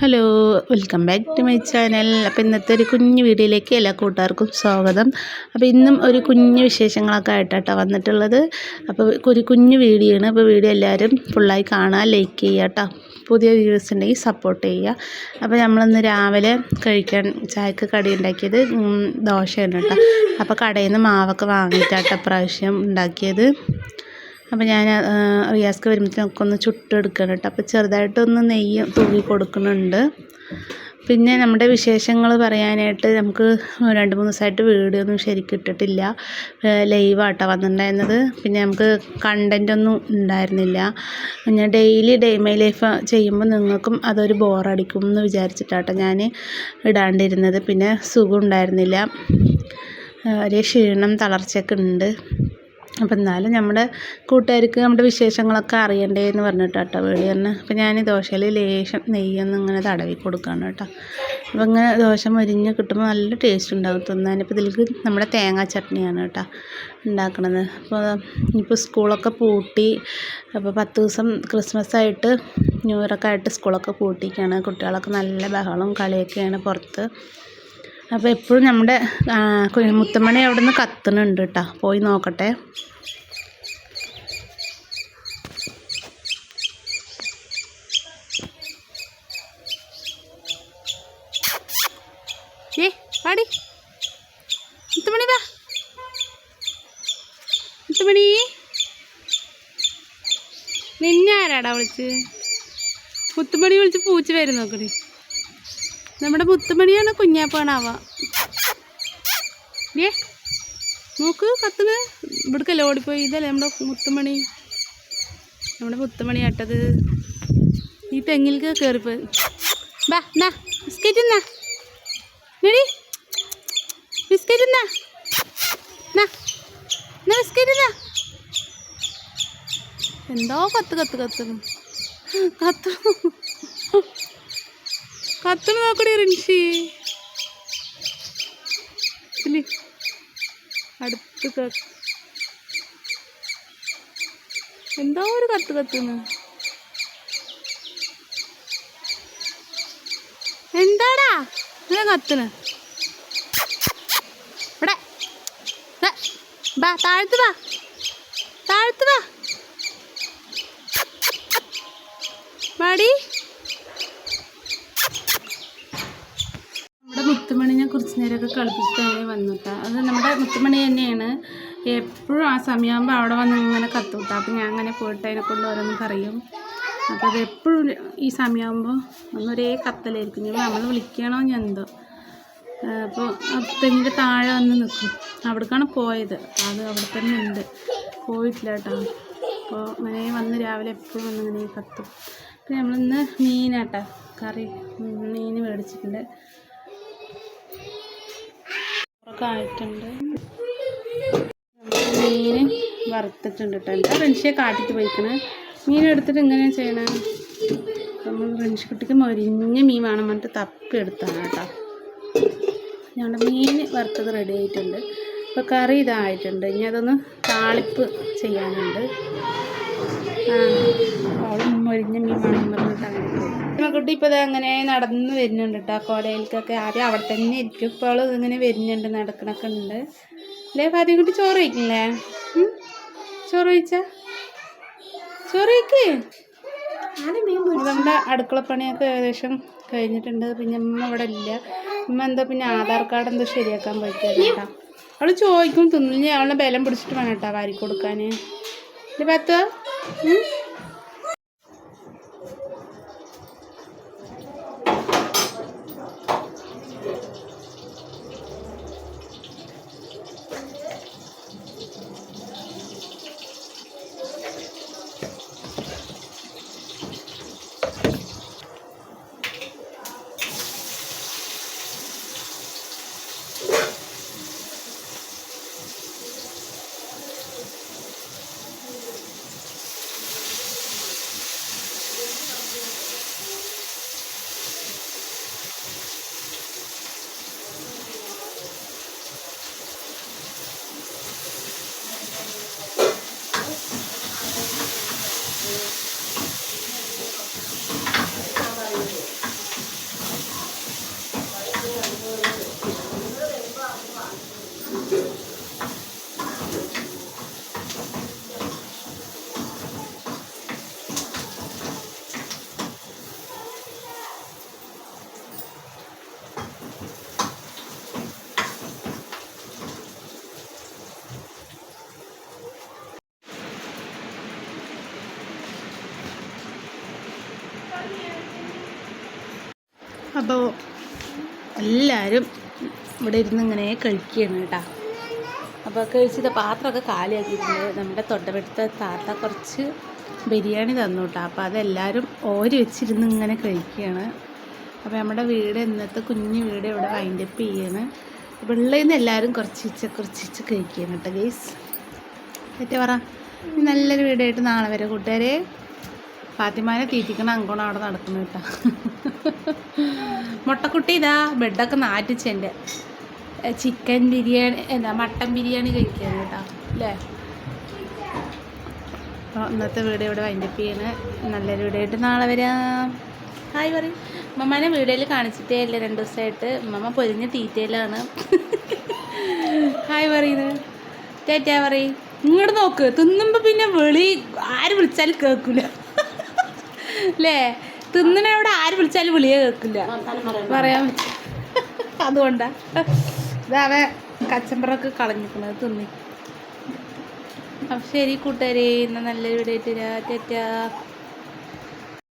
Hello, welcome back to my channel. അപ്പോൾ ഇന്നത്തെ ഒരു കുഞ്ഞു വീഡിയോയിലേക്ക് എല്ലാ കൂട്ടുകാർക്കും സ്വാഗതം. അപ്പോൾ ഇന്നും ഒരു കുഞ്ഞു വിശേഷങ്ങളൊക്കെ ആയിട്ടാണ് വന്നിട്ടുള്ളത്. അപ്പോൾ ഒരു കുഞ്ഞു വീഡിയോ ആണ്. അപ്പോൾ വീഡിയോ എല്ലാവരും ഫുള്ളായി കാണുക, ലൈക്ക് ചെയ്യുക കേട്ടോ. പുതിയ വ്യൂവേഴ്സ് ഉണ്ടെങ്കിൽ സപ്പോർട്ട് ചെയ്യുക. അപ്പോൾ നമ്മളിന്ന് രാവിലെ കഴിക്കാൻ ചായക്ക് കടി ഉണ്ടാക്കിയത് ദോശയാണ് കേട്ടോ. അപ്പോൾ കടയിൽ നിന്ന് മാവൊക്കെ വാങ്ങിയിട്ടാട്ടോ പ്രാവശ്യം ഉണ്ടാക്കിയത്. അപ്പോൾ ഞാൻ റിയാസ്ക്ക് വരുമ്പോഴത്തേനൊക്കെ ഒന്ന് ചുട്ടെടുക്കണം കേട്ടോ. അപ്പോൾ ചെറുതായിട്ടൊന്ന് നെയ്യ് തൂക്കി കൊടുക്കുന്നുണ്ട്. പിന്നെ നമ്മുടെ വിശേഷങ്ങൾ പറയാനായിട്ട് നമുക്ക് 2-3 ദിവസമായിട്ട് വീഡിയോ ഒന്നും ശരിക്കും ഇട്ടിട്ടില്ല. ലൈവാട്ടോ വന്നിട്ടുണ്ടായിരുന്നത്. പിന്നെ നമുക്ക് കണ്ടൻ്റ് ഒന്നും ഉണ്ടായിരുന്നില്ല. ഞാൻ ഡെയിലി മൈ ലൈഫ് ചെയ്യുമ്പോൾ നിങ്ങൾക്കും അതൊരു ബോറടിക്കും എന്ന് വിചാരിച്ചിട്ടാട്ടോ ഞാൻ ഇടാണ്ടിരുന്നത്. പിന്നെ സുഖം ഉണ്ടായിരുന്നില്ല, ഒരേ ക്ഷീണം തളർച്ചയൊക്കെ ഉണ്ട്. അപ്പോൾ എന്നാലും നമ്മുടെ കൂട്ടുകാർക്ക് നമ്മുടെ വിശേഷങ്ങളൊക്കെ അറിയണ്ടേ എന്ന് പറഞ്ഞിട്ടാട്ടോ വീഡിയോ തന്നെ. അപ്പോൾ ഞാൻ ദോശയിൽ ലേശം നെയ്യൊന്നും ഇങ്ങനെ തടവി കൊടുക്കുകയാണ് കേട്ടോ. അപ്പോൾ ഇങ്ങനെ ദോശ മൊരിഞ്ഞ് കിട്ടുമ്പോൾ നല്ല ടേസ്റ്റ് ഉണ്ടാകും തിന്നാൻ. ഇപ്പോൾ ഇതിലേക്ക് നമ്മുടെ തേങ്ങാ ചട്നിയാണ് കേട്ടോ ഉണ്ടാക്കണത്. അപ്പോൾ ഇപ്പോൾ സ്കൂളൊക്കെ പൂട്ടി. അപ്പോൾ 10 ദിവസം ക്രിസ്മസ് ആയിട്ട് ന്യൂ ഇയറൊക്കെ ആയിട്ട് സ്കൂളൊക്കെ പൂട്ടിയിരിക്കുകയാണ്. കുട്ടികളൊക്കെ നല്ല ബഹളവും കളിയൊക്കെയാണ് പുറത്ത്. അപ്പോൾ എപ്പോഴും നമ്മുടെ മുത്തമണി അവിടെ നിന്ന് കത്തുന്നുണ്ട് കേട്ടോ. പോയി നോക്കട്ടെ. പാടി മുത്തുമണി, വാ മുത്തുമണി. നിന്നെ ആരാടാ വിളിച്ച്? മുത്തുമണി വിളിച്ച് പൂച്ച വരും നോക്കണേ. നമ്മുടെ മുത്തുമണിയാണ് കുഞ്ഞാപ്പാണാവാ. ഏ നോക്ക് കത്തുക. ഇവിടേക്കല്ലേ ഓടിപ്പോയി. ഇതല്ലേ നമ്മുടെ മുത്തുമണി. നമ്മുടെ മുത്തുമണി ആട്ടത് ഈ തെങ്ങിലേക്ക് കയറിപ്പോയി. ബാ എന്നാ ബിസ്ക്കറ്റ് എന്നാ നെടി, ബിസ്ക്കറ്റ് എന്നാ ബിസ്ക്കറ്റ് എന്നാ. എന്തോ കത്തുന്നു നോക്കടി റിൻഷി. അടുത്ത് എന്തോ ഒരു കത്തുന്നു. എന്താടാ കത്തുന്നു? ഇവിടെ ബാ, താഴത്ത് വാ വാടി. നമ്മുടെ മുത്തുമണിനെ കുറച്ച് നേരമൊക്കെ കളിപ്പിച്ചിട്ടാണ് വന്നിട്ടാ. അത് നമ്മുടെ മുത്തുമണി തന്നെയാണ്. എപ്പോഴും ആ സമയമാകുമ്പോൾ അവിടെ വന്ന് ഇങ്ങനെ കത്തൂട്ടാ. അപ്പോൾ ഞാൻ അങ്ങനെ പോയിട്ട് അതിനെ കൊണ്ട് ഓരോന്ന് പറയും. അപ്പോൾ അത് എപ്പോഴും ഈ സമയമാകുമ്പോൾ ഒന്നൊരേ കത്തലായിരിക്കും. നമ്മൾ വിളിക്കണോ ഞാൻ എന്തോ. അപ്പോൾ തെങ്ങിൻ്റെ താഴെ വന്ന് നിൽക്കും. അവിടേക്കാണ് പോയത്. അത് അവിടെ തന്നെ ഉണ്ട്, പോയിട്ടില്ല കേട്ടോ. അപ്പോൾ അങ്ങനെ വന്ന് രാവിലെ എപ്പോഴും വന്ന് ഇങ്ങനെ കത്തും. പിന്നെ നമ്മളിന്ന് മീനാട്ടോ കറി, മീൻ മേടിച്ചിട്ടുണ്ട്. ഒക്കെ ആയിട്ടുണ്ട്. മീൻ വറുത്തിട്ടുണ്ട് കേട്ടോ. എന്താ ഫ്രണ്ട്ഷിയെ കാട്ടിട്ട് പോയിക്കണേ. മീൻ എടുത്തിട്ട് ഇങ്ങനെയാണ് ചെയ്യണേ. നമ്മൾ ഫ്രണ്ട്ഷി കുട്ടിക്ക് മൊരിഞ്ഞ മീൻ വേണം പറഞ്ഞിട്ട് തപ്പി എടുത്താണ് കേട്ടോ. ഞങ്ങളുടെ മീൻ വറുത്തത് റെഡി ആയിട്ടുണ്ട്. ഇപ്പോൾ കറി ഇതായിട്ടുണ്ട്. ഇനി അതൊന്ന് താളിപ്പ് ചെയ്യാനുണ്ട്. അവൾ മൊരിഞ്ഞ മീൻ വേണം പറഞ്ഞിട്ട് അങ്ങനെ കുട്ടി ഇപ്പോൾ ഇത് അങ്ങനെ നടന്ന് വരുന്നുണ്ട് കേട്ടോ. കോലയിലേക്കൊക്കെ ആദ്യം അവിടെ തന്നെ ഇരിക്കും. ഇപ്പോൾ അവൾ ഇങ്ങനെ വരുന്നുണ്ട്, നടക്കണൊക്കെ ഉണ്ട്. അല്ലേ ആദ്യം കുട്ടി ചോറ് കഴിക്കില്ലേ? ചോറ് കഴിച്ചാ ചോറ് കഴിക്ക്. നമ്മുടെ അടുക്കളപ്പണിയൊക്കെ ഏകദേശം കഴിഞ്ഞിട്ടുണ്ട്. പിന്നെ അമ്മ ഇവിടെ ഇല്ല. അമ്മ എന്തോ പിന്നെ ആധാർ കാർഡ് എന്തോ ശരിയാക്കാൻ പറ്റില്ല കേട്ടോ. അവൾ ചോദിക്കും, തിന്നില്ല. അവളെ ബലം പിടിച്ചിട്ട് വേണം കേട്ടോ വാരി കൊടുക്കാൻ. ഇത് പത്ത് അപ്പോൾ എല്ലാവരും ഇവിടെ ഇരുന്ന് ഇങ്ങനെ കഴിക്കുകയാണ് കേട്ടോ. അപ്പോൾ കഴിച്ചത് പാത്രമൊക്കെ കാലിയാക്കിയിട്ടുണ്ട്. നമ്മുടെ തൊട്ടടുത്ത താത്ത കുറച്ച് ബിരിയാണി തന്നു കേട്ടോ. അപ്പോൾ അതെല്ലാവരും ഓരി വെച്ചിരുന്ന് ഇങ്ങനെ കഴിക്കുകയാണ്. അപ്പോൾ നമ്മുടെ വീട് ഇന്നത്തെ കുഞ്ഞു വീട് ഇവിടെ വൈൻഡപ്പ് ചെയ്യാണ്. അപ്പോൾ ഉള്ളതിൽ നിന്ന് എല്ലാവരും കുറച്ച് കഴിക്കുകയാണ് കേട്ടോ ഗൈസ്. പറ്റേ പറ, നല്ലൊരു വീടായിട്ട് നാളെ വരെ കൂട്ടുകാരെ. ഫാത്തിമാനെ തീറ്റിക്കണ അങ്കോണം അവിടെ നടക്കുന്നു കേട്ടോ. മുട്ടക്കുട്ടി ഇതാ ബെഡൊക്കെ നാറ്റിച്ചെൻ്റെ ചിക്കൻ ബിരിയാണി മട്ടൻ ബിരിയാണി കഴിക്കുകയാണ് കേട്ടോ അല്ലേ. അപ്പോൾ ഇന്നത്തെ വീഡിയോ ഇവിടെ വൈൻഡപ്പ് ചെയ്യണേ. നല്ലൊരു വീഡിയോ ആയിട്ട് നാളെ വരാം. ഹായ് പറയും. ഉമ്മമാനെ വീഡിയോയിൽ കാണിച്ചിട്ടേ ഇല്ല 2 ദിവസമായിട്ട്. ഉമ്മ പൊരിഞ്ഞ തീറ്റയിലാണ്. ഹായ് പറയുന്നത്. ചേറ്റാ പറയും. ഇങ്ങോട്ട് നോക്ക്, തിന്നുമ്പോൾ പിന്നെ ആര് വിളിച്ചാലും കേൾക്കില്ല അല്ലേ. തിന്നണവിടെ ആര് വിളിച്ചാലും വിളിയെ കേൾക്കില്ല, പറയാൻ പറ്റും. അതുകൊണ്ടാ ഇതാവ കച്ചമ്പറൊക്കെ കളഞ്ഞിരിക്കുന്നത് തിന്നി. അപ്പം ശരി കൂട്ടുകാരെ, ഇന്ന് നല്ലൊരു വീഡിയോ ആയിട്ട് ചേറ്റാ.